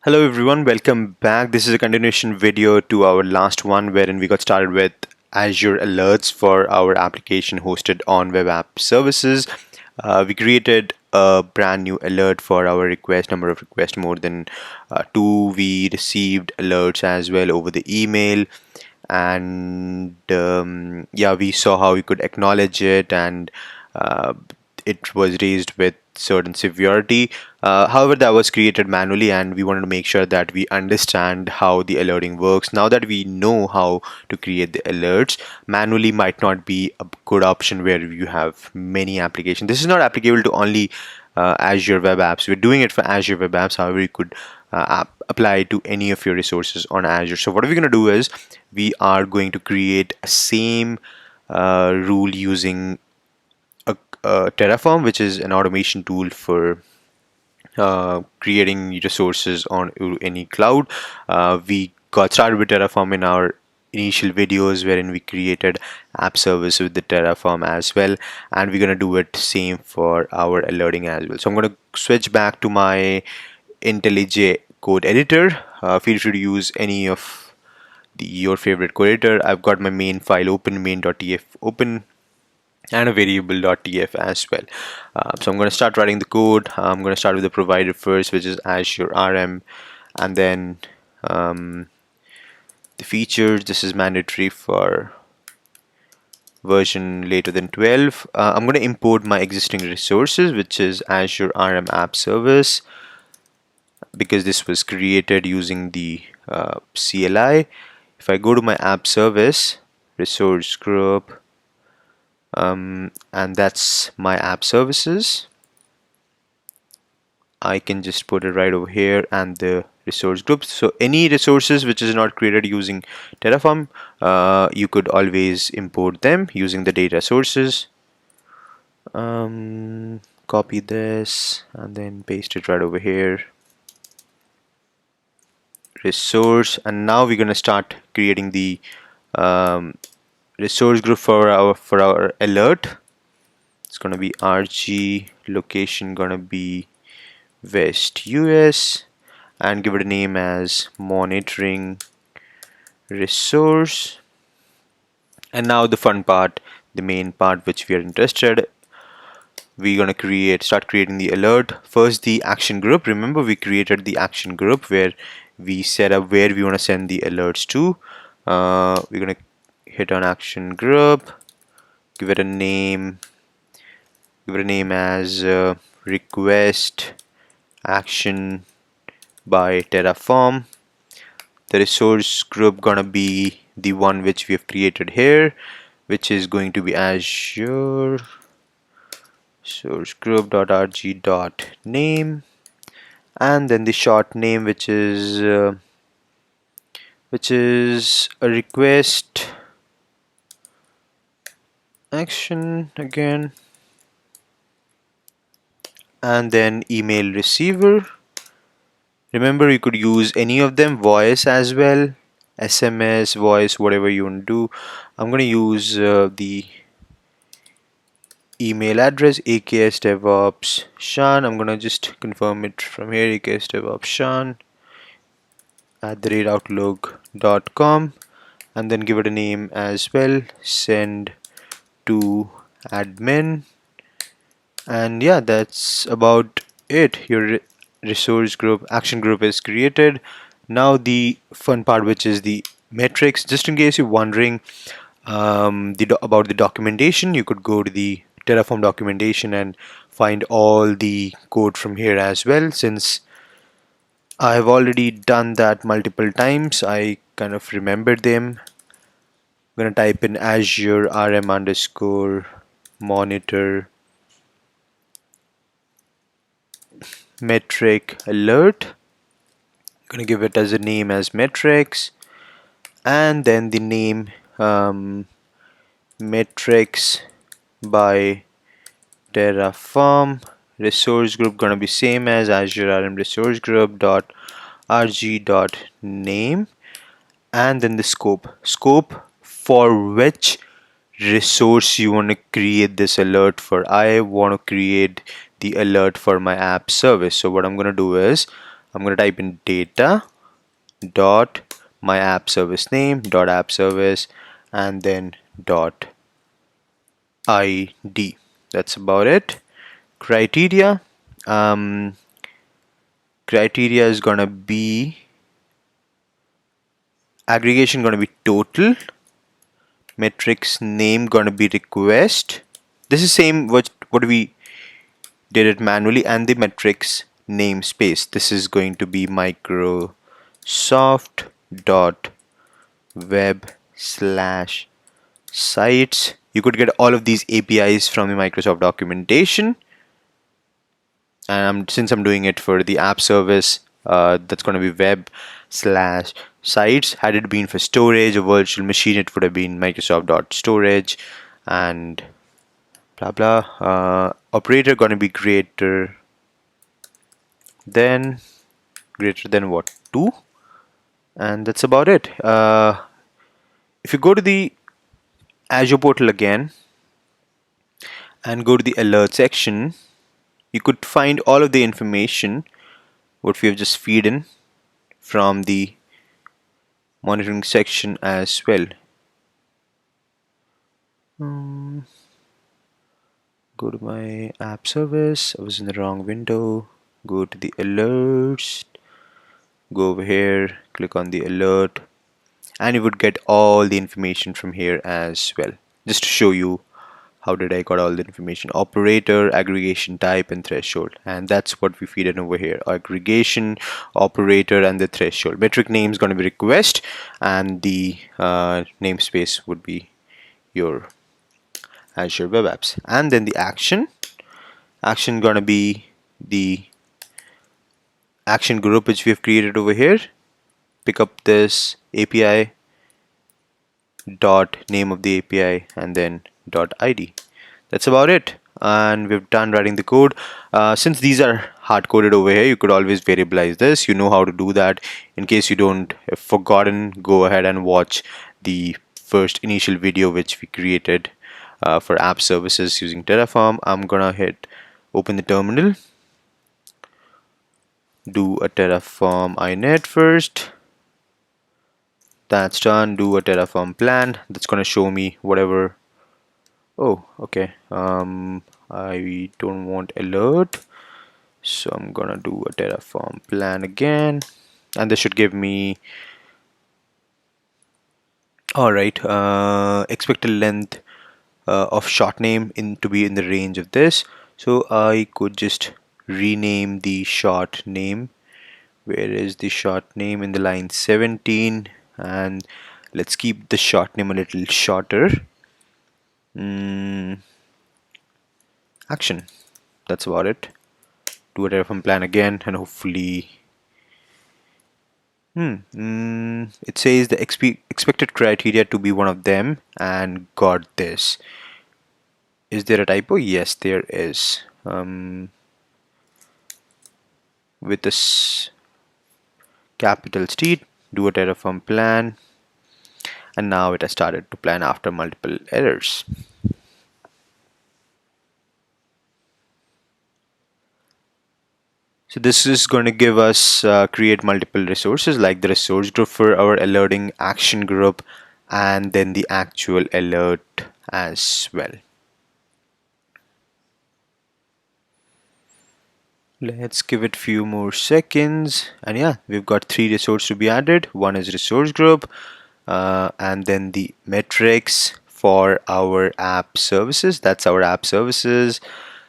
Hello everyone, welcome back. This is a continuation video to our last one wherein we got started with Azure alerts for our application hosted on WebApp services. We created a brand new alert for our request, number of requests more than two. We received alerts as well over the email, and yeah, we saw how we could acknowledge it, and uh, it was raised with certain severity. However, that was created manually, and we wanted to make sure that we understand how the alerting works. Now that we know how to create the alerts, manually might not be a good option where you have many applications. This is not applicable to only Azure Web Apps. We're doing it for Azure Web Apps. However, you could apply to any of your resources on Azure. So what we're going to do is we are going to create a same rule using Terraform, which is an automation tool for creating resources on any cloud. We got started with Terraform in our initial videos wherein we created app service with the Terraform as well, and we're going to do it same for our alerting as well. So I'm going to switch back to my IntelliJ code editor. Feel free to use any of your favorite code editor. I've got my main file open, main.tf open, and a variable.tf as well. So I'm going to start writing the code. I'm going to start with the provider first, which is Azure RM, and then the features. This is mandatory for version later than 12. I'm going to import my existing resources, which is Azure RM app service, because this was created using the CLI. If I go to my app service resource group, and that's my app services, I can just put it right over here and the resource groups. So any resources which is not created using Terraform, you could always import them using the data sources. Copy this and then paste it right over here, resource, and now we're going to start creating the resource group for our alert. It's going to be RG, location going to be West US, and give it a name as monitoring resource. And now the fun part, the main part which we are interested, we're going to start creating the alert. First, the action group. Remember, we created the action group where we set up where we want to send the alerts to. We're going to hit on action group, give it a name as request action by Terraform. The resource group gonna be the one which we have created here, which is going to be Azure source group.rg.name, and then the short name which is a request action again, and then email receiver. Remember, you could use any of them, voice as well, SMS, voice, whatever you want to do. I'm going to use the email address, AKS devops Shan. I'm going to just confirm it from here, AKS devops Shan @outlook.com, and then give it a name as well, send to admin. And yeah, that's about it. Your resource group, action group is created. Now the fun part, which is the metrics. Just in case you're wondering about the documentation, you could go to the Terraform documentation and find all the code from here as well. Since I have already done that multiple times, I kind of remembered them. I'm gonna type in Azure RM underscore monitor metric alert. I'm gonna give it as a name as metrics, and then the name metrics by Terraform. Resource group gonna be same as Azure RM resource group dot rg dot name, and then the scope for which resource you want to create this alert for. I want to create the alert for my app service. So what I'm going to do is I'm going to type in data dot my app service name dot app service and then dot id. That's about it. Criteria. Criteria is gonna be aggregation, gonna be total. Metrics name gonna be request. This is same what we did it manually, and the metrics namespace. This is going to be Microsoft dot web slash sites. You could get all of these APIs from the Microsoft documentation. And since I'm doing it for the app service, that's going to be web slash sites. Had it been for storage or virtual machine, it would have been Microsoft dot storage and blah blah. Operator going to be greater than what, 2, and that's about it. If you go to the Azure portal again and go to the alert section, you could find all of the information what we have just feed in from the monitoring section as well. Go to my app service. I was in the wrong window. Go to the alerts. Go over here, click on the alert, and you would get all the information from here as well. Just to show you how did I got all the information: operator, aggregation type, and threshold. And that's what we feed in over here: aggregation, operator, and the threshold. Metric name is going to be request, and the namespace would be your Azure Web Apps. And then the action going to be the action group which we have created over here. Pick up this API dot name of the API and then dot ID. That's about it, and we've done writing the code. Since these are hard coded over here, you could always variabilize this. You know how to do that. In case you don't have forgotten, go ahead and watch the first initial video which we created for app services using Terraform. I'm gonna hit open the terminal, do a Terraform init first. That's done. Do a Terraform plan. That's gonna show me whatever. Oh, okay. I don't want alert, so I'm gonna do a Terraform plan again, and this should give me. All right. Expected length of short name to be in the range of this. So I could just rename the short name. Where is the short name? In the line 17, and let's keep the short name a little shorter. Action. That's about it. Do a Terraform plan again, and hopefully it says the expected criteria to be one of them, and got this. Is there a typo? Yes, there is. With this capital T, do a Terraform plan, and now it has started to plan after multiple errors. So this is going to give us create multiple resources, like the resource group for our alerting, action group, and then the actual alert as well. Let's give it a few more seconds, and yeah, we've got 3 resources to be added. One is resource group, and then the metrics for our app services. That's our app services.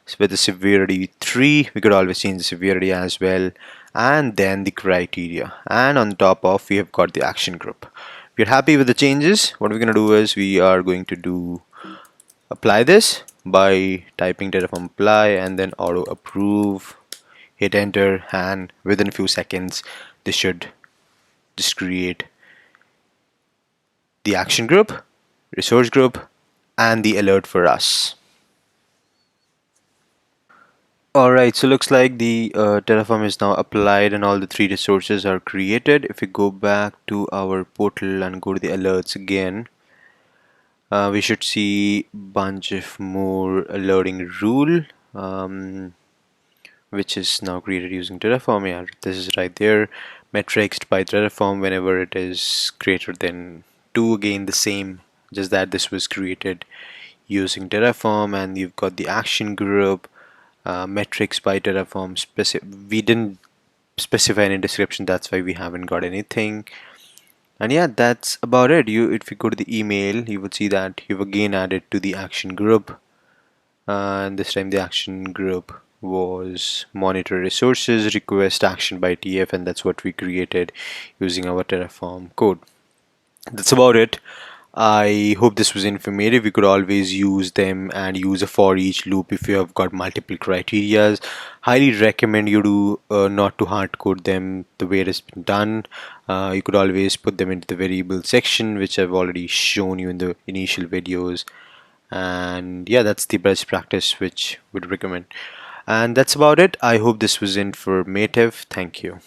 So with the severity 3, we could always change the severity as well, and then the criteria, and on top of we have got the action group. If you're happy with the changes, what we're going to do is we are going to do apply this by typing Terraform apply and then auto approve, hit enter, and within a few seconds this should just create the action group, resource group, and the alert for us. Alright, so looks like the Terraform is now applied and all the 3 resources are created. If we go back to our portal and go to the alerts again, we should see bunch of more alerting rule. which is now created using Terraform. Yeah, this is right there. Metrics by Terraform whenever it is greater than 2, again the same, just that this was created using Terraform. And you've got the action group, metrics by Terraform. We didn't specify any description, that's why we haven't got anything. And yeah, that's about it. If you go to the email, you would see that you've again added to the action group, and this time the action group was monitor resources request action by TF, and that's what we created using our Terraform code. That's about it. I hope this was informative. You could always use them and use a for each loop if you have got multiple criterias. Highly recommend you do not to hard code them the way it has been done. You could always put them into the variable section, which I've already shown you in the initial videos. And yeah, that's the best practice which would recommend. And that's about it. I hope this was informative. Thank you.